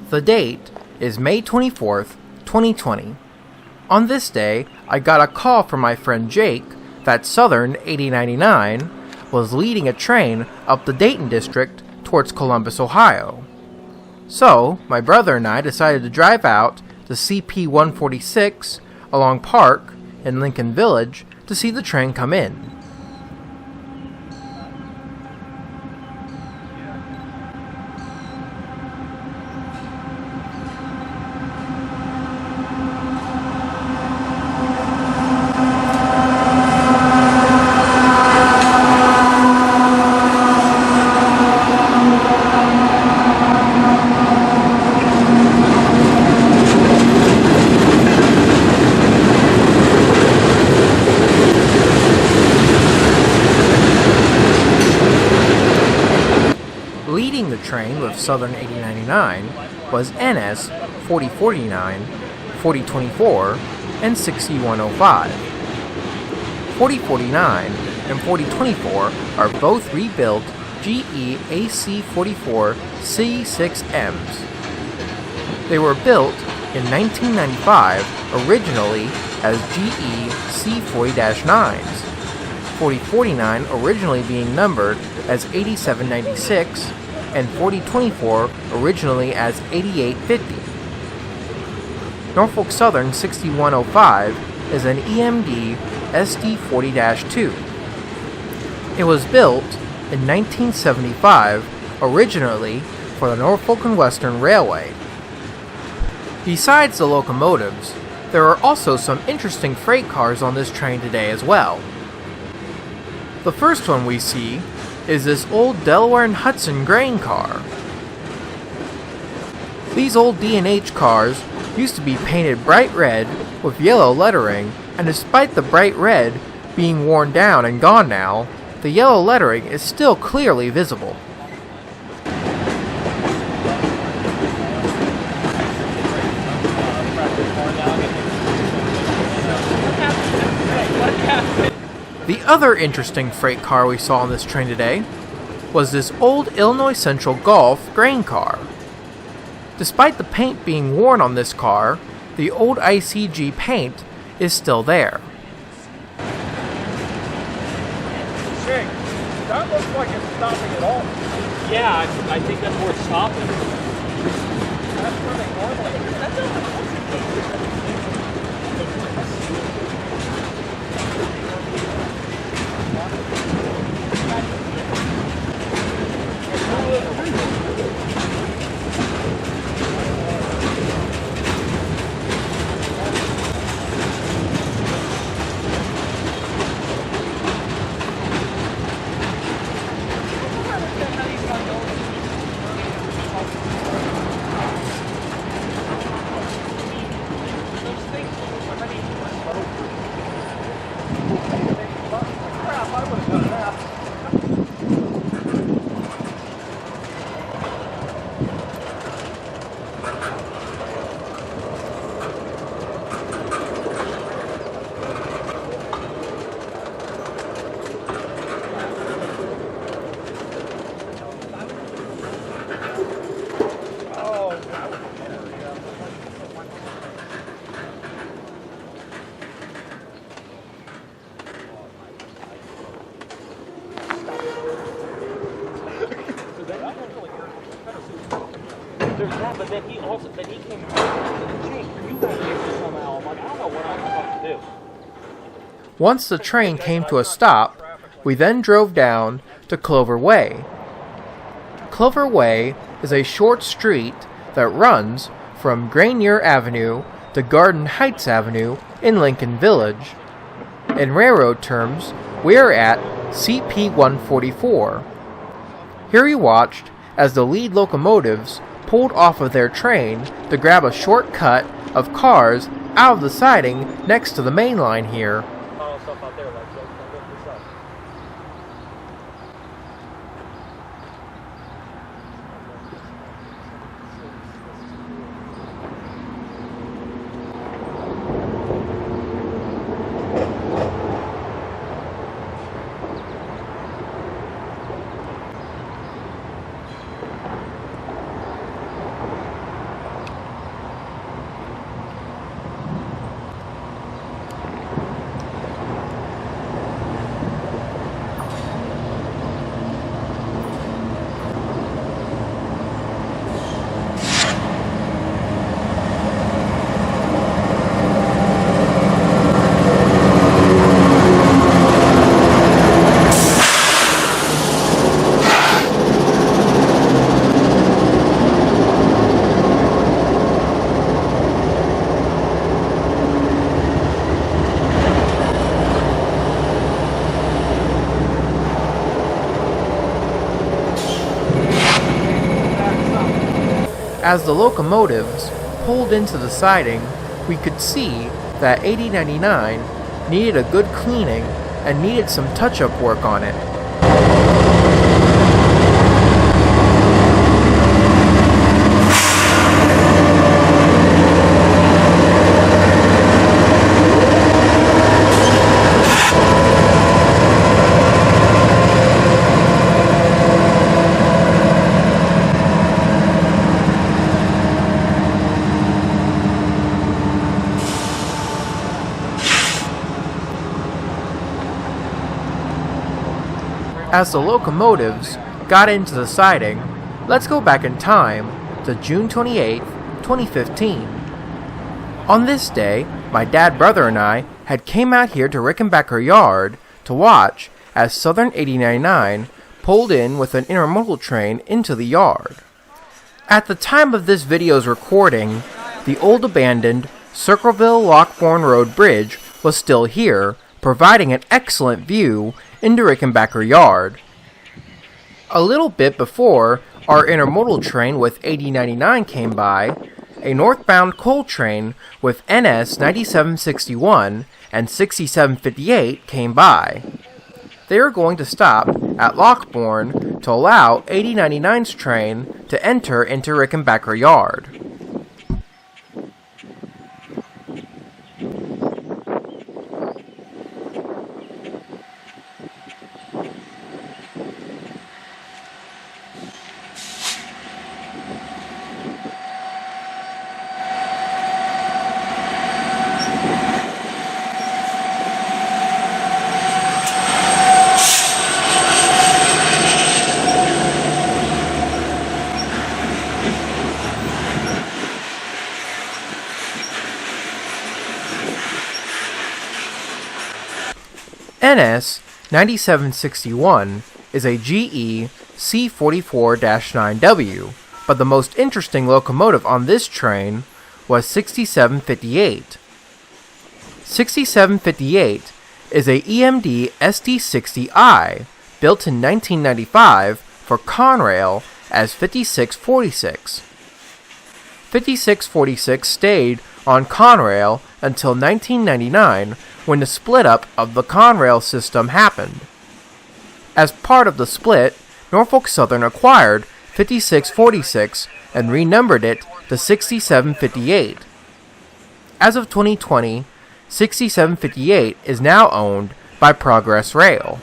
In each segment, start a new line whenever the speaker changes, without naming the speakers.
The date is May 24th, 2020. On this day, I got a call from my friend Jake that Southern 8099 was leading a train up the Dayton district towards Columbus, Ohio. So, my brother and I decided to drive out to CP 146 along Park in Lincoln Village to see the train come in. Leading the train with Southern 8099 was NS 4049, 4024, and 6105. 4049 and 4024 are both rebuilt GE AC-44 C6Ms. They were built in 1995 originally as GE C40-9s, 4049 originally being numbered as 8796 and 4024 originally as 8850. Norfolk Southern 6105 is an EMD SD40-2. It was built in 1975 originally for the Norfolk and Western Railway. Besides the locomotives, there are also some interesting freight cars on this train today as well. The first one we see is this old Delaware and Hudson grain car. These old D&H cars used to be painted bright red with yellow lettering, and despite the bright red being worn down and gone now, the yellow lettering is still clearly visible. The other interesting freight car we saw on this train today was this old Illinois Central Golf grain car. Despite the paint being worn on this car, the old ICG paint is still there.
Jake, that looks like it's stopping at all.
Yeah, I think that's where it's stopping.
That's where they normally do.
There's that, but then he came over to the Jake, you got here somehow. I'm like, I don't know what I'm supposed to do.
Once the train came to a stop, we then drove down to Clover Way. Clover Way is a short street that runs from Grenier Avenue to Garden Heights Avenue in Lincoln Village. In railroad terms, we are at CP 144. Here we watched as the lead locomotives pulled off of their train to grab a shortcut of cars out of the siding next to the main line here. As the locomotives pulled into the siding, we could see that 8099 needed a good cleaning and needed some touch-up work on it. As the locomotives got into the siding, let's go back in time to June 28, 2015. On this day, my dad, brother, and I had came out here to Rickenbacker Yard to watch as Southern 8099 pulled in with an intermodal train into the yard. At the time of this video's recording, the old abandoned Circleville-Lockbourne Road Bridge was still here, providing an excellent view into Rickenbacker Yard. A little bit before our intermodal train with 8099 came by, a northbound coal train with NS 9761 and 6758 came by. They are going to stop at Lockbourne to allow 8099's train to enter into Rickenbacker Yard. NS 9761 is a GE C44-9W, but the most interesting locomotive on this train was 6758. 6758 is a EMD ST60I built in 1995 for Conrail as 5646. 5646 stayed on Conrail until 1999 when the split up of the Conrail system happened. As part of the split, Norfolk Southern acquired 5646 and renumbered it to 6758. As of 2020, 6758 is now owned by Progress Rail.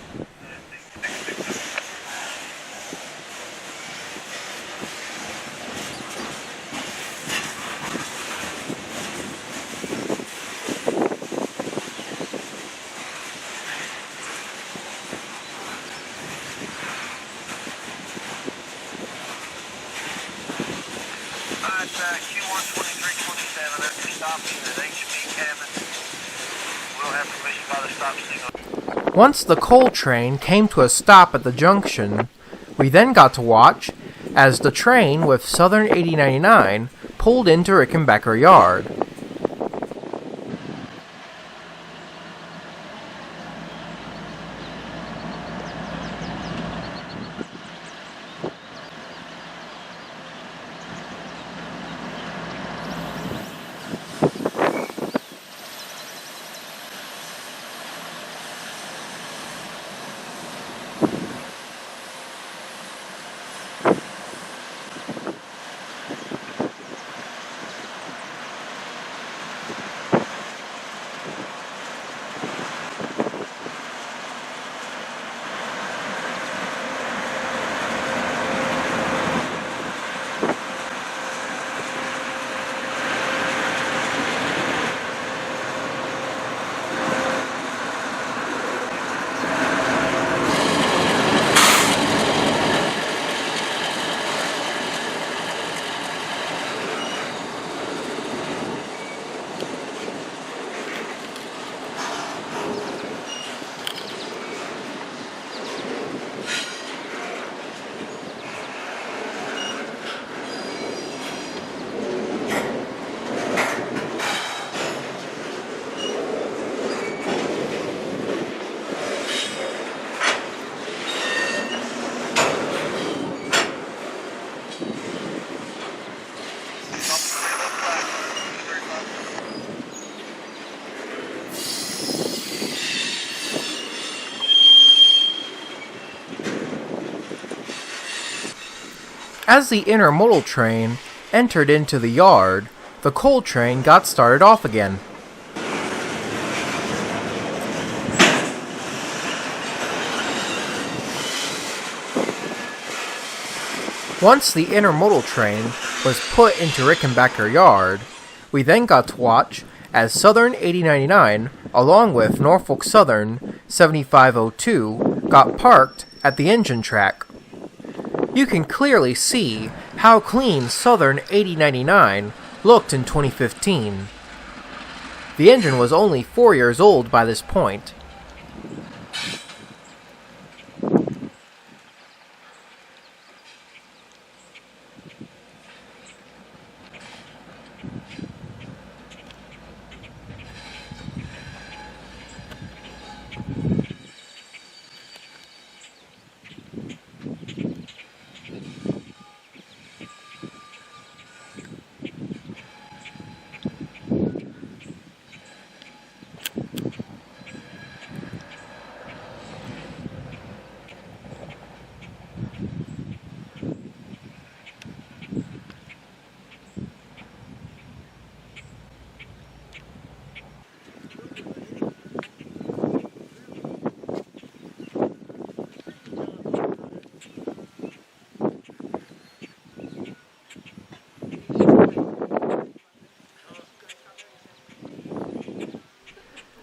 Q12327 after stopping at HB cabin. We'll have permission by the stop signal.
Once the coal train came to a stop at the junction, we then got to watch as the train with Southern 8099 pulled into Rickenbacker Yard. As the intermodal train entered into the yard, the coal train got started off again. Once the intermodal train was put into Rickenbacker yard, we then got to watch as Southern 8099 along with Norfolk Southern 7502 got parked at the engine track. You can clearly see how clean Southern 8099 looked in 2015. The engine was only 4 years old by this point.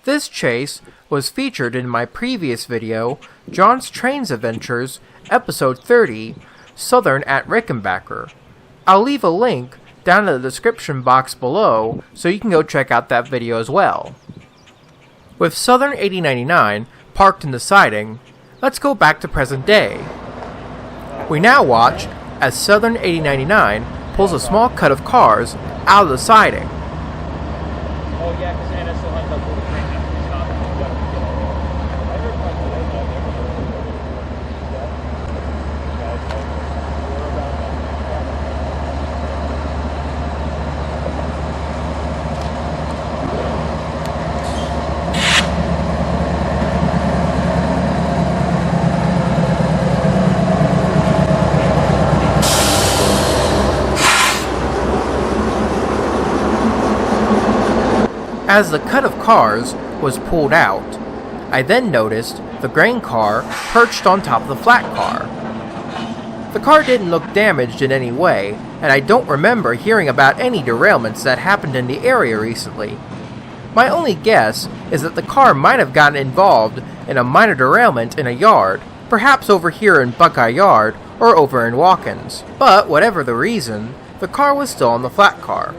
This chase was featured in my previous video, John's Trains Adventures, episode 30, Southern at Rickenbacker. I'll leave a link down in the description box below so you can go check out that video as well. With Southern 8099 parked in the siding, let's go back to present day. We now watch as Southern 8099 pulls a small cut of cars out of the siding.
Oh yeah, because Anna still has that little train has to stop and you gotta get over. I heard like the way that
As the cut of cars was pulled out, I then noticed the grain car perched on top of the flat car. The car didn't look damaged in any way, and I don't remember hearing about any derailments that happened in the area recently. My only guess is that the car might have gotten involved in a minor derailment in a yard, perhaps over here in Buckeye Yard or over in Watkins. But whatever the reason, the car was still on the flat car.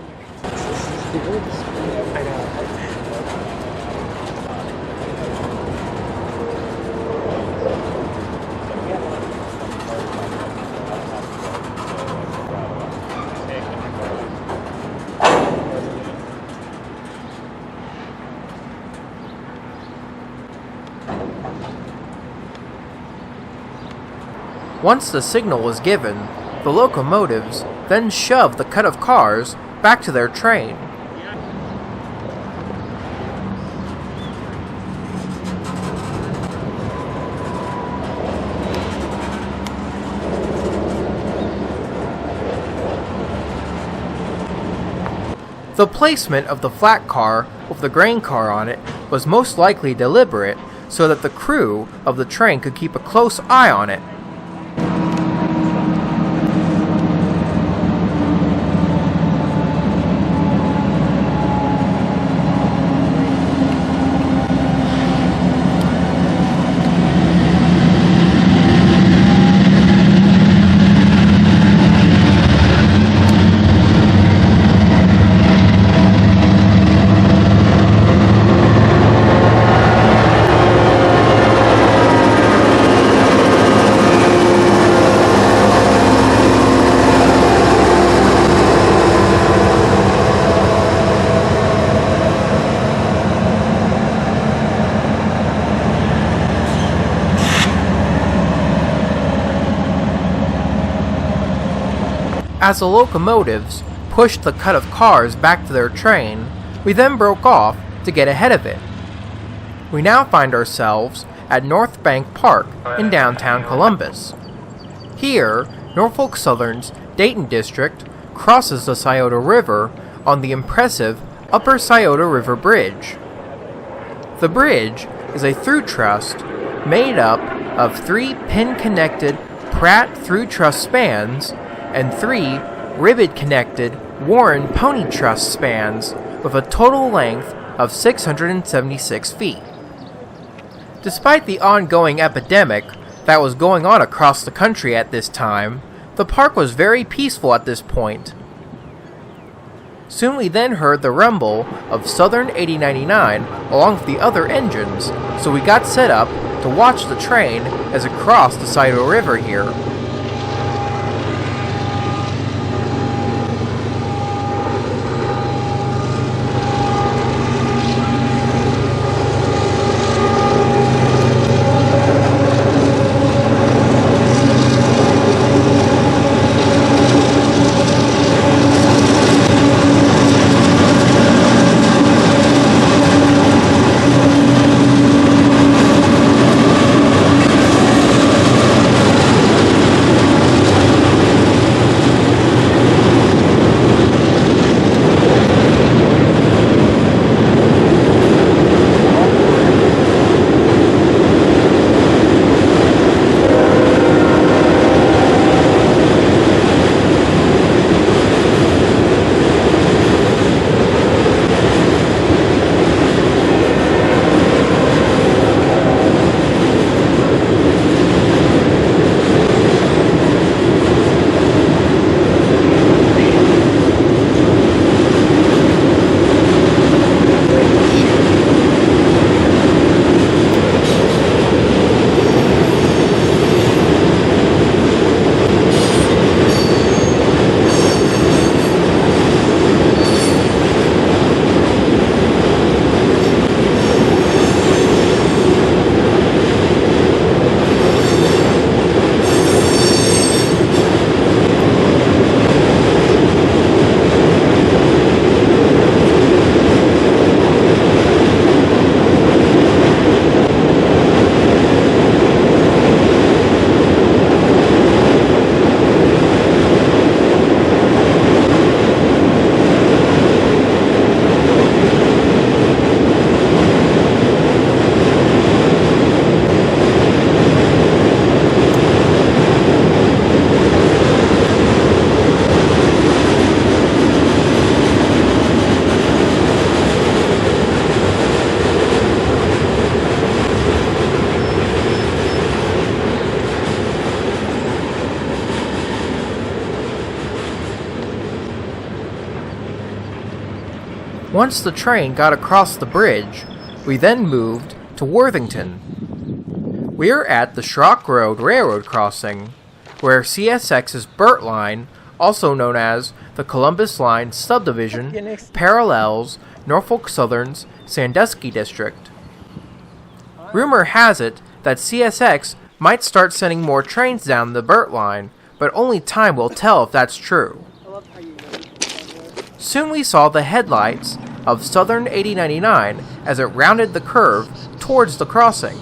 Once the signal was given, the locomotives then shoved the cut of cars back to their train. The placement of the flat car with the grain car on it was most likely deliberate so that the crew of the train could keep a close eye on it. As the locomotives pushed the cut of cars back to their train, we then broke off to get ahead of it. We now find ourselves at North Bank Park in downtown Columbus. Here, Norfolk Southern's Dayton District crosses the Scioto River on the impressive Upper Scioto River Bridge. The bridge is a through truss made up of 3 pin-connected Pratt through truss spans and 3 rivet-connected Warren pony truss spans with a total length of 676 feet. Despite the ongoing epidemic that was going on across the country at this time, the park was very peaceful at this point. Soon we then heard the rumble of Southern 8099 along with the other engines, so we got set up to watch the train as it crossed the Scioto River here. Once the train got across the bridge, we then moved to Worthington. We are at the Schrock Road Railroad crossing, where CSX's Burt Line, also known as the Columbus Line subdivision, parallels Norfolk Southern's Sandusky District. Rumor has it that CSX might start sending more trains down the Burt Line, but only time will tell if that's true. Soon we saw the headlights of Southern 8099 as it rounded the curve towards the crossing.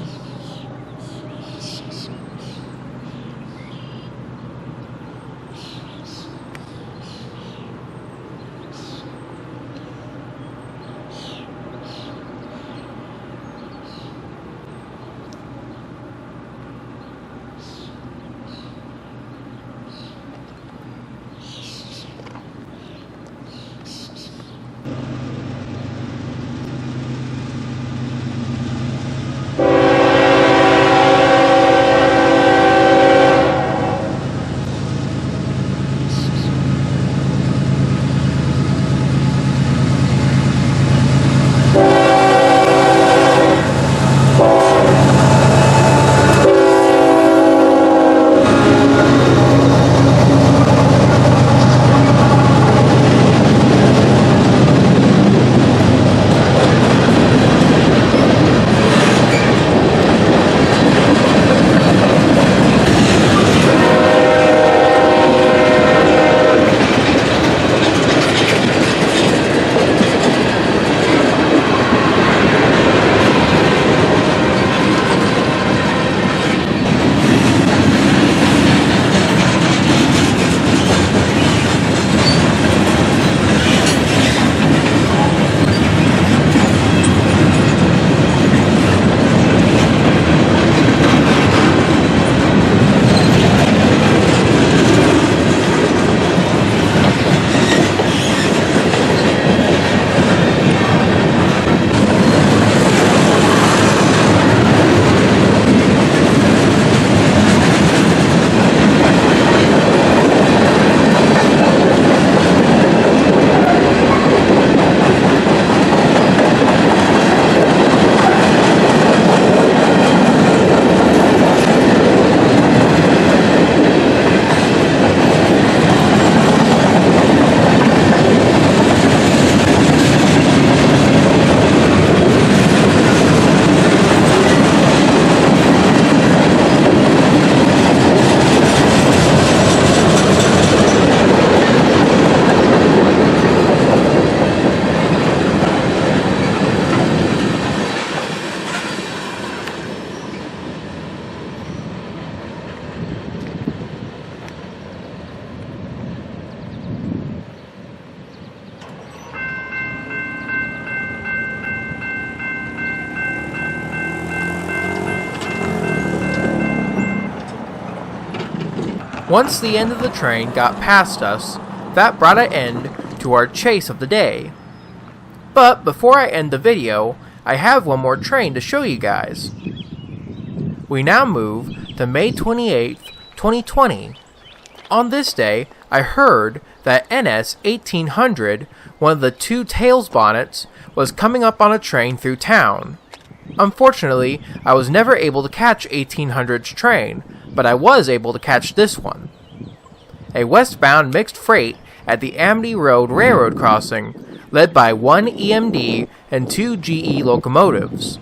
Once the end of the train got past us, that brought an end to our chase of the day. But before I end the video, I have one more train to show you guys. We now move to May 28th, 2020. On this day, I heard that NS 1800, one of the two tails bonnets, was coming up on a train through town. Unfortunately, I was never able to catch 1800's train, but I was able to catch this one. A westbound mixed freight at the Amity Road Railroad crossing, led by one EMD and two GE locomotives.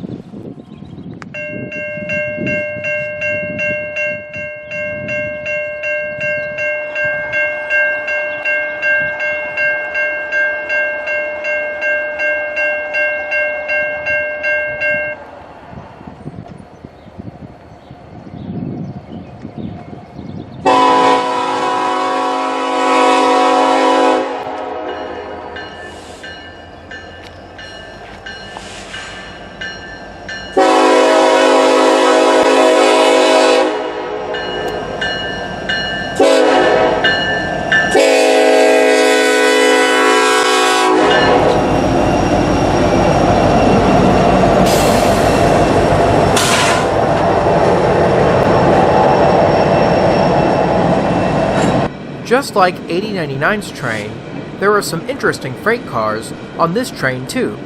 Just like 8099's train, there were some interesting freight cars on this train too.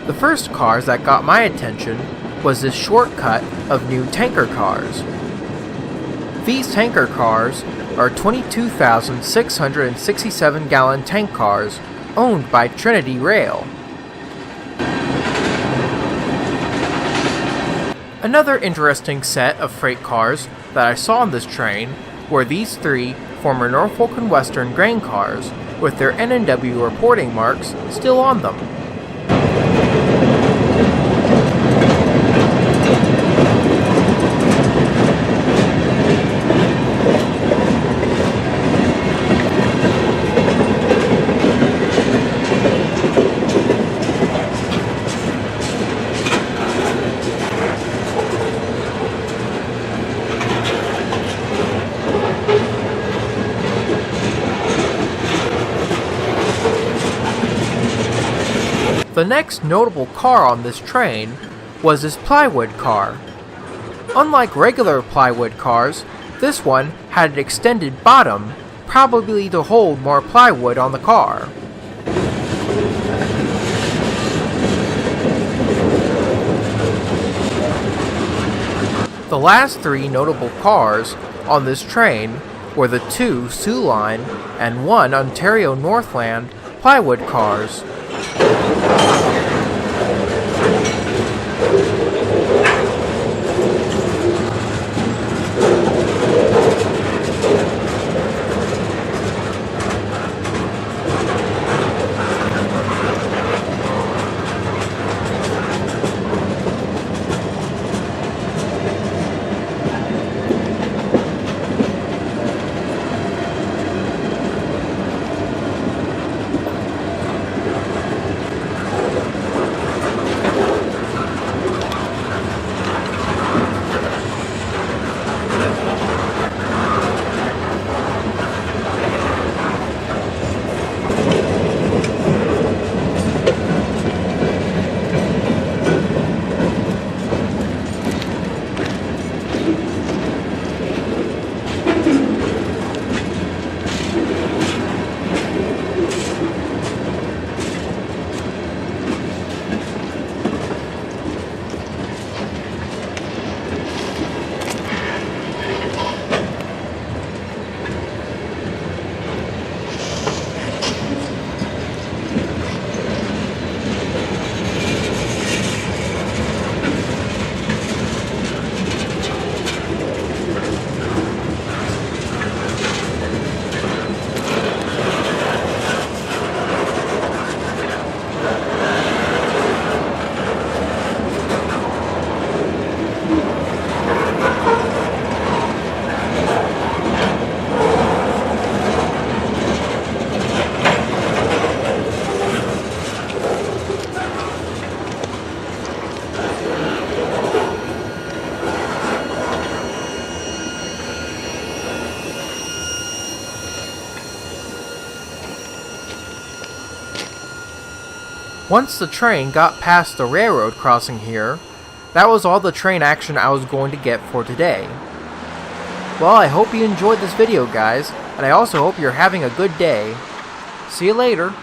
The first cars that got my attention was this shortcut of new tanker cars. These tanker cars are 22,667 gallon tank cars owned by Trinity Rail. Another interesting set of freight cars that I saw on this train were these three former Norfolk and Western grain cars with their NNW reporting marks still on them. The next notable car on this train was this plywood car. Unlike regular plywood cars, this one had an extended bottom, probably to hold more plywood on the car. The last three notable cars on this train were the two Sioux Line and one Ontario Northland plywood cars. Once the train got past the railroad crossing here, that was all the train action I was going to get for today. Well, I hope you enjoyed this video, guys, and I also hope you're having a good day. See you later.